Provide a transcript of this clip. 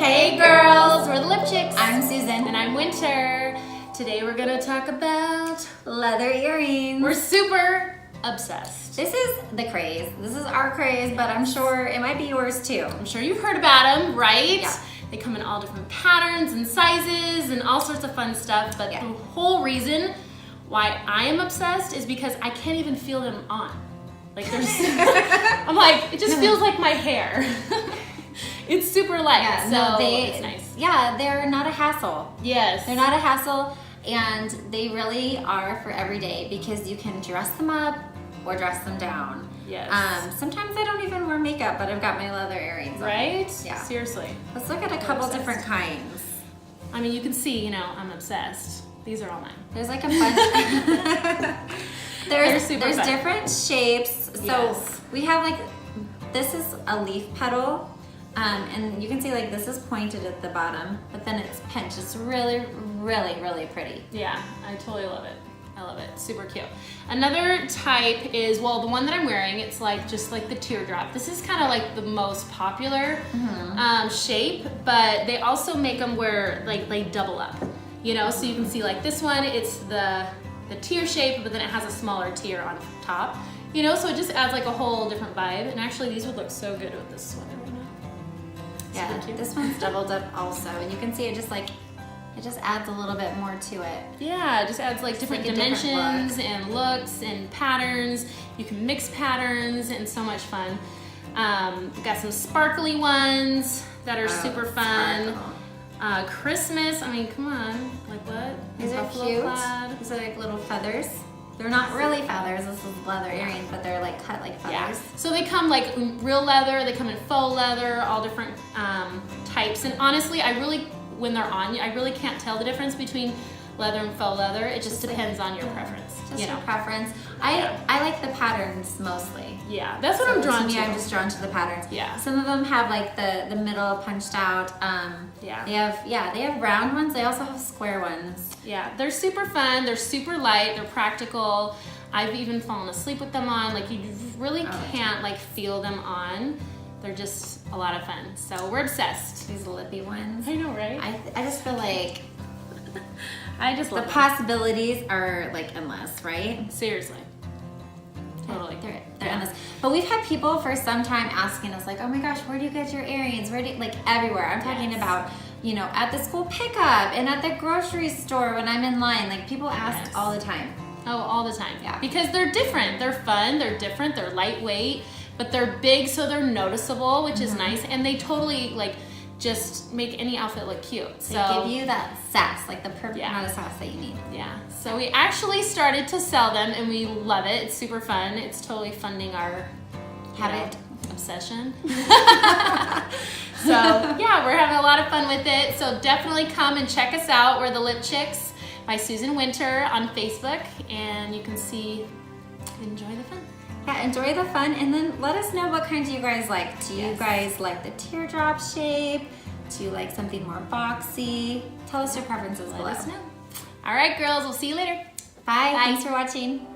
Hey girls, we're the LipChicks. I'm Susan. And I'm Winter. Today we're gonna talk about leather earrings. We're super obsessed. This is the craze. This is our craze, but I'm sure it might be yours too. I'm sure you've heard about them, right? Yeah. They come in all different patterns and sizes and all sorts of fun stuff, but the whole reason why I am obsessed is because I can't even feel them on. Like there's, I'm like, it just feels like my hair. It's super light, Yeah, so it's nice. Yeah, they're not a hassle. Yes. They're not a hassle, and they really are for every day because you can dress them up or dress them down. Yes. Sometimes I don't even wear makeup, but I've got my leather earrings on. Right? Yeah. Seriously. Let's look at a couple different kinds. I mean, you can see, I'm obsessed. These are all mine. There's like a bunch. There's fun. different shapes. So Yes. we have like, this is a leaf petal. And you can see like this is pointed at the bottom, but then it's pinched. It's really, really, really pretty. Yeah, I totally love it. I love it. Super cute. Another type is, well, the one that I'm wearing, it's like just like the teardrop. This is kind of like the most popular shape, but they also make them where like they double up. So you can see like this one, it's the tear shape, but then it has a smaller tear on top. So it just adds like a whole different vibe. And actually these would look so good with this sweater right now. Yeah, this one's doubled up also, and you can see it just adds a little bit more to it. Yeah, it just adds like different dimensions and looks and patterns. You can mix patterns and so much fun. We've got some sparkly ones that are super fun. Christmas, I mean, come on, like what? These are cute. These are like little feathers. They're not really feathers, this is leather earrings, but they're like cut like feathers. Yeah. So they come like real leather, they come in faux leather, all different types. And honestly, when they're on, I really can't tell the difference between leather and faux leather. It just depends on your preference. Just your preference. I like the patterns mostly. Yeah, that's what I'm drawn to. I'm just drawn to the patterns. Yeah. Some of them have like the middle punched out. They have round ones. They also have square ones. Yeah, they're super fun. They're super light. They're practical. I've even fallen asleep with them on. Like you really can't like feel them on. They're just a lot of fun. So we're obsessed. These lippy ones. I know, right? I just feel like the possibilities are like endless, right? Seriously. Totally. They're endless. But we've had people for some time asking us like, oh my gosh, where do you get your earrings? Like everywhere. I'm talking about, at the school pickup and at the grocery store when I'm in line. Like people ask all the time. Oh, all the time. Yeah. Because they're different. They're fun. They're different. They're lightweight, but they're big, so they're noticeable, which is nice. And they totally like just make any outfit look cute. They give you that sass, like the perfect amount of sass that you need. Yeah. So we actually started to sell them, and we love it. It's super fun. It's totally funding our habit obsession. So yeah, we're having a lot of fun with it. So definitely come and check us out. We're the LipChicks by Susan Winter on Facebook, and you can enjoy the fun. Yeah, enjoy the fun, and then let us know what kinds you guys like. Do you guys like the teardrop shape? Do you like something more boxy? Tell us your preferences below. Let us know. All right, girls, we'll see you later. Bye. Thanks for watching.